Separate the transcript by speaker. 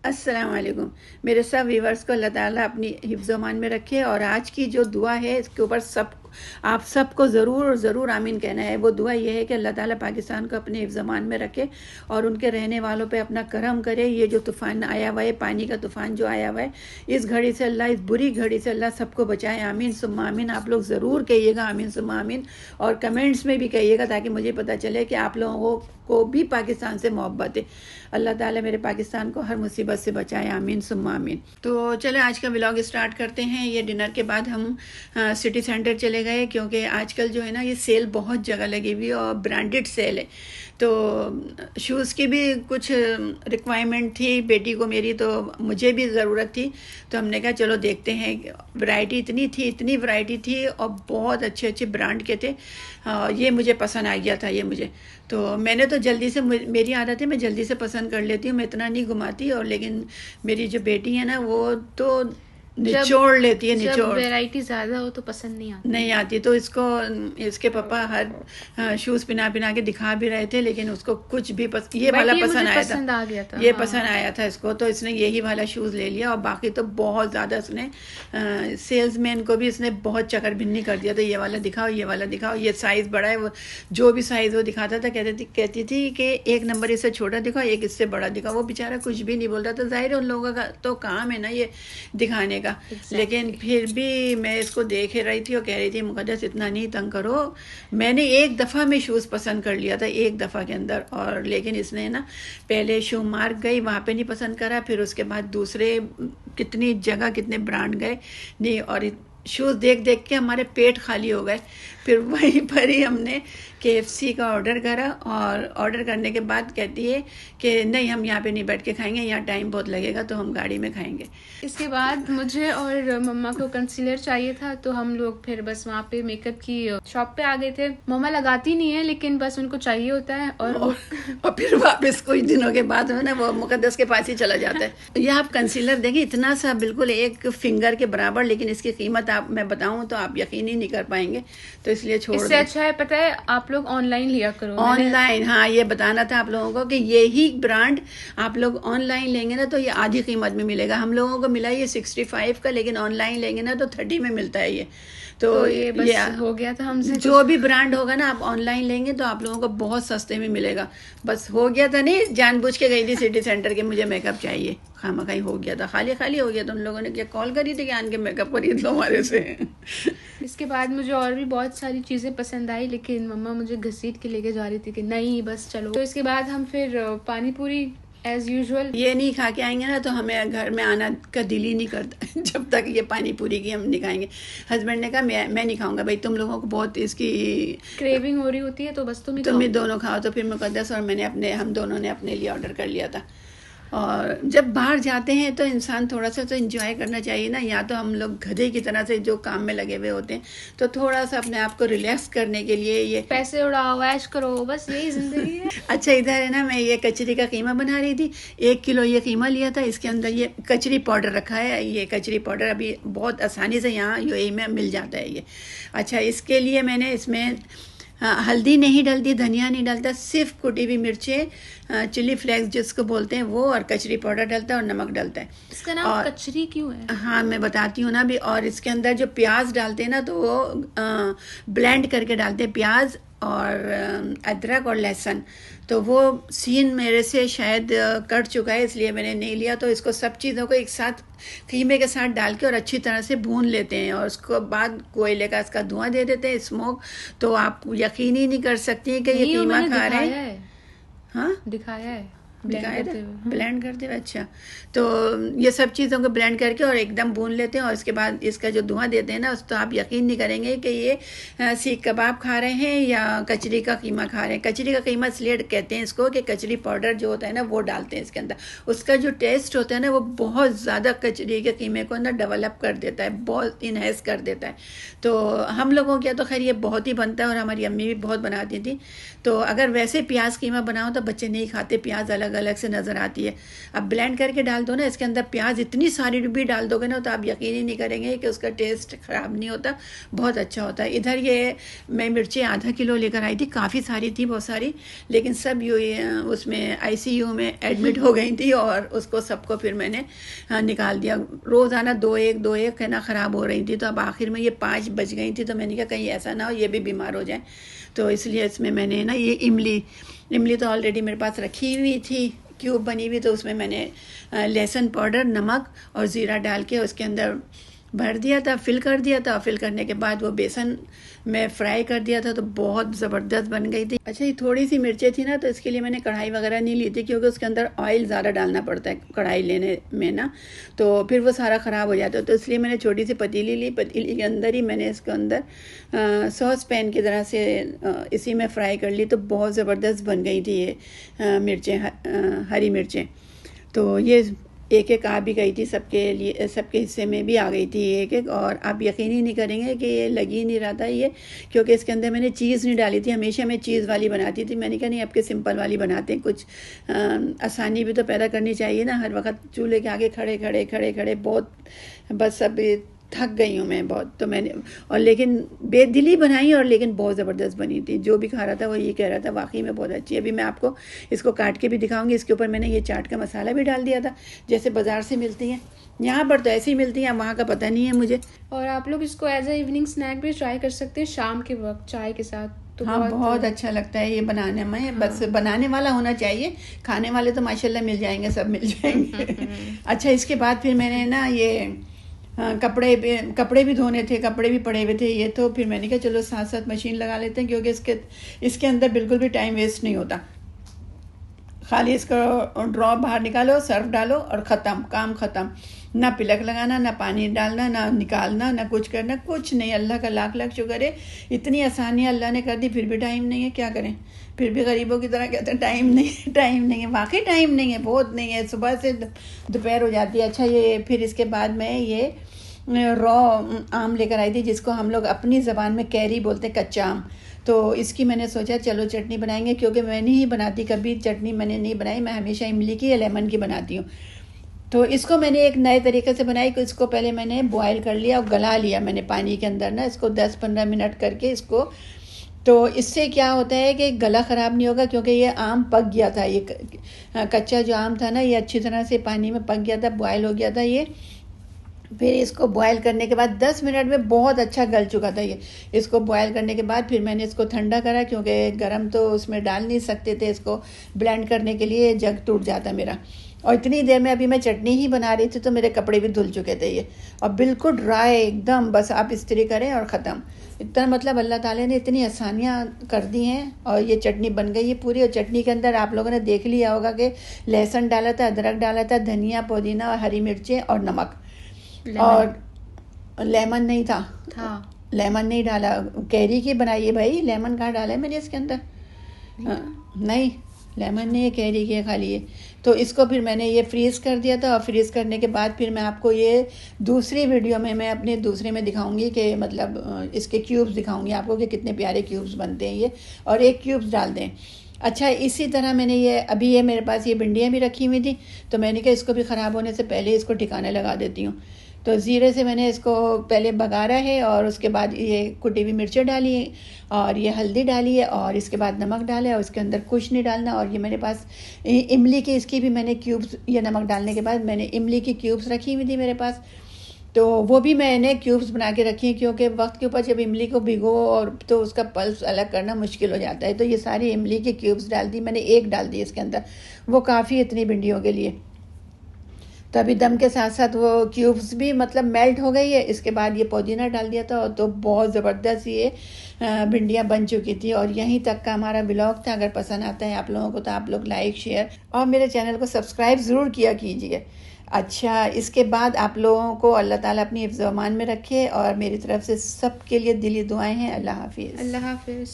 Speaker 1: अस्सलाम वालेकुम। मेरे सब व्यूवर्स को अल्लाह ताला अपनी हिफ्ज़-ओ-मान में रखे। और आज की जो दुआ है इसके ऊपर सब आप सबको ज़रूर आमीन कहना है। वो दुआ ये है कि अल्लाह ताला पाकिस्तान को अपने हिफ्ज़-ओ-मान में रखे और उनके रहने वालों पे अपना करम करे। ये जो तूफ़ान आया हुआ है, पानी का तूफ़ान जो आया हुआ है, इस घड़ी से अल्लाह, इस बुरी घड़ी से अल्लाह सबको बचाए। आमीन सुम्मा आमीन। आप लोग ज़रूर कहिएगा आमीन सुम्मा आमीन, और कमेंट्स में भी कहिएगा ताकि मुझे पता चले कि आप लोगों को भी पाकिस्तान से मोहब्बत है। अल्लाह ताला मेरे पाकिस्तान को हर मुसीबत से बचाए। आमीन सुम्मा आमीन। तो चले आज का व्लॉग स्टार्ट करते हैं। ये डिनर के बाद हम सिटी सेंटर चले गए, क्योंकि आजकल जो है ना ये सेल बहुत जगह लगी हुई है और ब्रांडेड सेल है। तो शूज़ की भी कुछ रिक्वायरमेंट थी बेटी को मेरी, तो मुझे भी ज़रूरत थी। तो हमने कहा चलो देखते हैं। वैरायटी इतनी वैरायटी थी और बहुत अच्छे अच्छे ब्रांड के थे। ये मुझे पसंद आ गया था ये मुझे। तो मैंने तो जल्दी से, मेरी आदत है मैं जल्दी से पसंद कर लेती हूँ, मैं इतना नहीं घुमाती। और लेकिन मेरी जो बेटी है ना वो तो निचोड़ लेती है, निचोड़।
Speaker 2: वैरायटी ज्यादा हो तो पसंद नहीं आती।
Speaker 1: तो इसके पापा हर शूज पिना के दिखा भी रहे थे, लेकिन उसको कुछ भी ये वाला पसंद आ गया था। ये पसंद आया था इसको, तो इसने यही वाला शूज ले लिया। और बाकी तो बहुत ज्यादा इसने सेल्समैन को भी इसने बहुत चकरबिन्नी कर दिया था। ये वाला दिखाओ, ये वाला दिखाओ, ये साइज बड़ा है। वो जो भी साइज वो दिखाता था कहती थी कि एक नंबर इससे छोटा दिखाओ, एक इससे बड़ा दिखाओ। वो बेचारा कुछ भी नहीं बोल रहा था। जाहिर है उन लोगों का तो काम है ना ये दिखाने का। लेकिन फिर भी मैं इसको देख रही थी और कह रही थी मुकद्दस इतना नहीं तंग करो। मैंने एक दफ़ा में शूज़ पसंद कर लिया था, एक दफ़ा के अंदर। और लेकिन इसने ना पहले शू मार्क गई, वहाँ पे नहीं पसंद करा, फिर उसके बाद दूसरे कितनी जगह कितने ब्रांड गए नहीं, और शूज़ देख देख के हमारे पेट खाली हो गए। फिर वहीं पर ही हमने KFC का ऑर्डर करा, और ऑर्डर करने के बाद कहती है कि नहीं हम यहाँ पे नहीं बैठ के खाएंगे, यहाँ टाइम बहुत लगेगा, तो हम गाड़ी में खाएंगे।
Speaker 2: इसके बाद मुझे और मम्मा को कंसीलर चाहिए था, तो हम लोग फिर बस वहाँ पे मेकअप की शॉप पे आ गए थे। मम्मा लगाती नहीं है, लेकिन बस उनको चाहिए होता है। और
Speaker 1: फिर वापस कुछ दिनों के बाद है ना वो मुकद्दस के पास ही चला जाता है। ये आप कंसीलर देखिए, इतना सा बिल्कुल एक फिंगर के बराबर, लेकिन इसकी कीमत आप मैं बताऊं तो आप यकीन ही नहीं कर पाएंगे, तो इसलिए छोड़।
Speaker 2: इससे अच्छा है पता है, आप लोग ऑनलाइन लिया करो।
Speaker 1: ऑनलाइन, हाँ ये बताना था आप लोगों को कि यही ब्रांड आप लोग ऑनलाइन लेंगे ना तो ये आधी कीमत में मिलेगा। हम लोगों को मिला ये 65 का, लेकिन ऑनलाइन लेंगे ना तो 30 में मिलता है ये। तो
Speaker 2: ये बस हो गया था हमसे।
Speaker 1: जो भी ब्रांड होगा ना आप ऑनलाइन लेंगे तो आप लोगों को बहुत सस्ते में मिलेगा। बस हो गया था, नहीं जानबूझ के गई थी सिटी सेंटर के, मुझे मेकअप चाहिए, खामखाई हो गया था, खाली हो गया था। उन लोगों ने क्या कॉल करी थी कि आन के मेकअप खरीद लो हमारे से।
Speaker 2: इसके बाद मुझे और भी बहुत सारी चीज़ें पसंद आई, लेकिन मम्मा मुझे घसीट के लेके जा रही थी कि नहीं बस चलो। तो इसके बाद हम फिर पानी पूरी एज यूजुअल,
Speaker 1: ये नहीं खा के आएंगे ना तो हमें घर में आना का दिल ही नहीं करता जब तक ये पानी पूरी की हम नहीं खाएंगे। हस्बैंड ने कहा मैं नहीं खाऊंगा भाई, तुम लोगों को बहुत इसकी
Speaker 2: क्रेविंग हो रही होती है, तो बस तुम
Speaker 1: ही दोनों खाओ। तो फिर मुकद्दस और हम दोनों ने अपने लिए ऑर्डर कर लिया था। और जब बाहर जाते हैं तो इंसान थोड़ा सा तो एंजॉय करना चाहिए ना। या तो हम लोग गधे की तरह से जो काम में लगे हुए होते हैं, तो थोड़ा सा अपने आप को रिलैक्स करने के लिए ये
Speaker 2: पैसे उड़ाओ, ऐश करो, बस यही जिंदगी है।
Speaker 1: अच्छा इधर है ना, मैं ये कचरी का कीमा बना रही थी। 1 किलो ये कीमा लिया था, इसके अंदर ये कचरी पाउडर रखा है। ये कचरी पाउडर अभी बहुत आसानी से यहाँ UAE में मिल जाता है ये। अच्छा इसके लिए मैंने इसमें हल्दी नहीं डलती, धनिया नहीं डलता, सिर्फ कुटी हुई मिर्चें, चिली फ्लेक्स जिसको बोलते हैं वो, और कचरी पाउडर डलता है और नमक डलता है।
Speaker 2: इसका नाम कचरी क्यों है?
Speaker 1: हाँ मैं बताती हूँ ना अभी। और इसके अंदर जो प्याज डालते हैं ना तो वो ब्लेंड करके डालते हैं, प्याज और अदरक और लहसुन। तो वो सीन मेरे से शायद कट चुका है, इसलिए मैंने नहीं लिया। तो इसको सब चीज़ों को एक साथ कीमे के साथ डाल के और अच्छी तरह से भून लेते हैं, और उसको बाद कोयले का इसका धुआं दे देते हैं, स्मोक। तो आप यकीन ही नहीं कर सकती हैं कि ये कीमा खा रहे हैं। हाँ
Speaker 2: दिखाया है,
Speaker 1: ब्लेंड करते हुए। अच्छा तो ये सब चीज़ों को ब्लेंड करके और एकदम भून लेते हैं, और इसके बाद इसका जो धुआं देते हैं ना तो आप यकीन नहीं करेंगे कि ये सीख कबाब खा रहे हैं या कचरी का कीमा खा रहे हैं। कचरी का कीमा इसलिए कहते हैं इसको कि कचरी पाउडर जो होता है ना वो डालते हैं इसके अंदर। उसका जो टेस्ट होता है ना वो बहुत ज़्यादा कचरी के कीमे को ना डेवलप कर देता है, बहुत इनहेंस कर देता है। तो हम लोगों के तो खैर ये बहुत ही बनता है, और हमारी अम्मी भी बहुत बनाती थी। तो अगर वैसे प्याज कीमा बनाओ तो बच्चे नहीं खाते, प्याज अलग अलग से नज़र आती है। अब ब्लेंड करके डाल दो ना इसके अंदर प्याज, इतनी सारी भी डाल दोगे ना तो आप यकीन ही नहीं करेंगे कि उसका टेस्ट ख़राब नहीं होता, बहुत अच्छा होता है। इधर ये मैं मिर्ची आधा किलो लेकर आई थी, काफ़ी सारी थी, बहुत सारी, लेकिन सब उसमें ICU में एडमिट हो गई थी और उसको सबको फिर मैंने निकाल दिया। रोज़ाना दो एक है ना ख़राब हो रही थी, तो अब आखिर में ये 5 बज गई थी, तो मैंने कहा कहीं ऐसा ना हो ये भी बीमार हो जाए। तो इसलिए इसमें मैंने ना ये इमली तो ऑलरेडी मेरे पास रखी हुई थी क्यूब बनी हुई, तो उसमें मैंने लहसुन पाउडर, नमक और ज़ीरा डाल के उसके अंदर भर दिया था, फिल कर दिया था। फिल करने के बाद वो बेसन में फ्राई कर दिया था, तो बहुत ज़बरदस्त बन गई थी। अच्छा, ये थोड़ी सी मिर्चें थी ना, तो इसके लिए मैंने कढ़ाई वगैरह नहीं ली थी, क्योंकि उसके अंदर ऑयल ज़्यादा डालना पड़ता है कढ़ाई लेने में ना, तो फिर वो सारा ख़राब हो जाता है। तो इसलिए मैंने छोटी सी पतीली ली, पतीली के अंदर ही मैंने इसके अंदर सॉस पैन की तरह से इसी में फ्राई कर ली, तो बहुत ज़बरदस्त बन गई थी ये मिर्चें, हरी मिर्चें। तो ये एक एक आ भी गई थी, सबके लिए, सबके हिस्से में भी आ गई थी एक एक। और आप यकीन ही नहीं करेंगे कि ये लग ही नहीं रहा था ये, क्योंकि इसके अंदर मैंने चीज़ नहीं डाली थी। हमेशा मैं चीज़ वाली बनाती थी, मैंने कहा नहीं आपके सिंपल वाली बनाते हैं, कुछ आसानी भी तो पैदा करनी चाहिए ना, हर वक्त चूल्हे के आगे खड़े खड़े बहुत, बस अब थक गई हूँ मैं बहुत। तो मैंने और लेकिन बेदिली बनाई, और लेकिन बहुत ज़बरदस्त बनी थी। जो भी खा रहा था वो ये कह रहा था वाकई में बहुत अच्छी है। अभी मैं आपको इसको काट के भी दिखाऊंगी। इसके ऊपर मैंने ये चाट का मसाला भी डाल दिया था, जैसे बाज़ार से मिलती हैं, यहाँ पर तो ऐसी ही मिलती हैं, वहाँ का पता नहीं है मुझे।
Speaker 2: और आप लोग इसको एज ए इवनिंग स्नैक भी ट्राई कर सकते हैं शाम के वक्त चाय के साथ, तो
Speaker 1: हाँ, बहुत अच्छा लगता है ये बनाने में। हाँ। बस बनाने वाला होना चाहिए, खाने वाले तो माशाल्लाह मिल जाएंगे, सब मिल जाएंगे। अच्छा, इसके बाद फिर मैंने ना ये कपड़े भी धोने थे, कपड़े भी पड़े हुए थे ये, तो फिर मैंने कहा चलो साथ साथ मशीन लगा लेते हैं, क्योंकि इसके अंदर बिल्कुल भी टाइम वेस्ट नहीं होता। खाली इसको ड्रॉ बाहर निकालो, सर्फ डालो और ख़त्म, काम ख़त्म। ना पिलक लगाना, ना पानी डालना, ना निकालना, ना कुछ करना, कुछ नहीं। अल्लाह का लाख लाख शुक्र है, इतनी आसानियाँ अल्लाह ने कर दी, फिर भी टाइम नहीं है, क्या करें। फिर भी गरीबों की तरह कहते हैं टाइम नहीं है, वाकई टाइम नहीं है, बहुत नहीं है। सुबह से दोपहर हो जाती है। अच्छा, ये फिर इसके बाद में ये रॉ आम लेकर आई थी, जिसको हम लोग अपनी ज़बान में कैरी बोलते हैं, कच्चा आम। तो इसकी मैंने सोचा चलो चटनी बनाएंगे, क्योंकि मैं नहीं बनाती कभी चटनी, मैंने नहीं बनाई, मैं हमेशा इमली की या लेमन की बनाती हूँ। तो इसको मैंने एक नए तरीके से बनाई कि इसको पहले मैंने बॉयल कर लिया और गला लिया मैंने पानी के अंदर ना, इसको 10-15 मिनट करके इसको। तो इससे क्या होता है कि गला ख़राब नहीं होगा, क्योंकि ये आम पक गया था, ये कच्चा जो आम था ना ये अच्छी तरह से पानी में पक गया था, बॉयल हो गया था ये। फिर इसको बॉयल करने के बाद 10 मिनट में बहुत अच्छा गल चुका था ये। इसको बॉयल करने के बाद फिर मैंने इसको ठंडा करा, क्योंकि गरम तो उसमें डाल नहीं सकते थे, इसको ब्लेंड करने के लिए जग टूट जाता मेरा। और इतनी देर में अभी मैं चटनी ही बना रही थी, तो मेरे कपड़े भी धुल चुके थे ये, और बिल्कुल ड्राई एकदम, बस आप इस्त्री करें और ख़त्म। इतना मतलब अल्लाह ताला ने इतनी आसानियाँ कर दी हैं, और ये चटनी बन गई है पूरी। और चटनी के अंदर आप लोगों ने देख लिया होगा कि लहसुन डाला था, अदरक डाला था, धनिया, पुदीना और हरी मिर्चें और नमक, और लेमन नहीं था, लेमन नहीं डाला। कैरी की बनाई है भाई, लेमन कहाँ डाला है मैंने इसके अंदर? नहीं, लेमन नहीं है, कैरी की है खाली ये। तो इसको फिर मैंने ये फ्रीज़ कर दिया था, और फ्रीज़ करने के बाद फिर मैं आपको ये दूसरी वीडियो में, मैं अपने दूसरे में दिखाऊंगी कि मतलब इसके क्यूब्स दिखाऊंगी आपको कि कितने प्यारे क्यूब्स बनते हैं ये, और एक क्यूब्स डाल दें। अच्छा, इसी तरह मैंने ये अभी ये मेरे पास ये भिंडियाँ भी रखी हुई थी, तो मैंने कहा इसको भी ख़राब होने से पहले इसको ठिकाने लगा देती हूँ। तो ज़ीरे से मैंने इसको पहले बघारा है, और उसके बाद ये कुटी हुई मिर्चें डाली है, और ये हल्दी डाली है, और इसके बाद नमक डाला है, और उसके अंदर कुछ नहीं डालना। और ये मेरे पास इमली की, इसकी भी मैंने क्यूब्स, ये नमक डालने के बाद मैंने इमली की क्यूब्स रखी हुई थी मेरे पास, तो वो भी मैंने क्यूब्स बना के रखी हैं, क्योंकि वक्त के ऊपर जब इमली को भिगो और तो उसका पल्प अलग करना मुश्किल हो जाता है। तो ये सारी इमली की क्यूब्स डाल दी मैंने, एक डाल दी इसके अंदर, वो काफ़ी इतनी भिंडियों के लिए। तो अभी दम के साथ साथ वो क्यूब्स भी मतलब मेल्ट हो गई है। इसके बाद ये पुदीना डाल दिया था, तो बहुत ज़बरदस्त ये भिंडियाँ बन चुकी थी। और यहीं तक का हमारा ब्लॉग था। अगर पसंद आता है आप लोगों को तो आप लोग लाइक, शेयर और मेरे चैनल को सब्सक्राइब ज़रूर किया कीजिए। अच्छा, इसके बाद आप लोगों को अल्लाह ताला अपनी हिफ्ज़-ओ-अमान में रखे, और मेरी तरफ से सबके लिए दिली दुआएं हैं। अल्लाह हाफिज़।
Speaker 2: अल्लाह हाफिज़।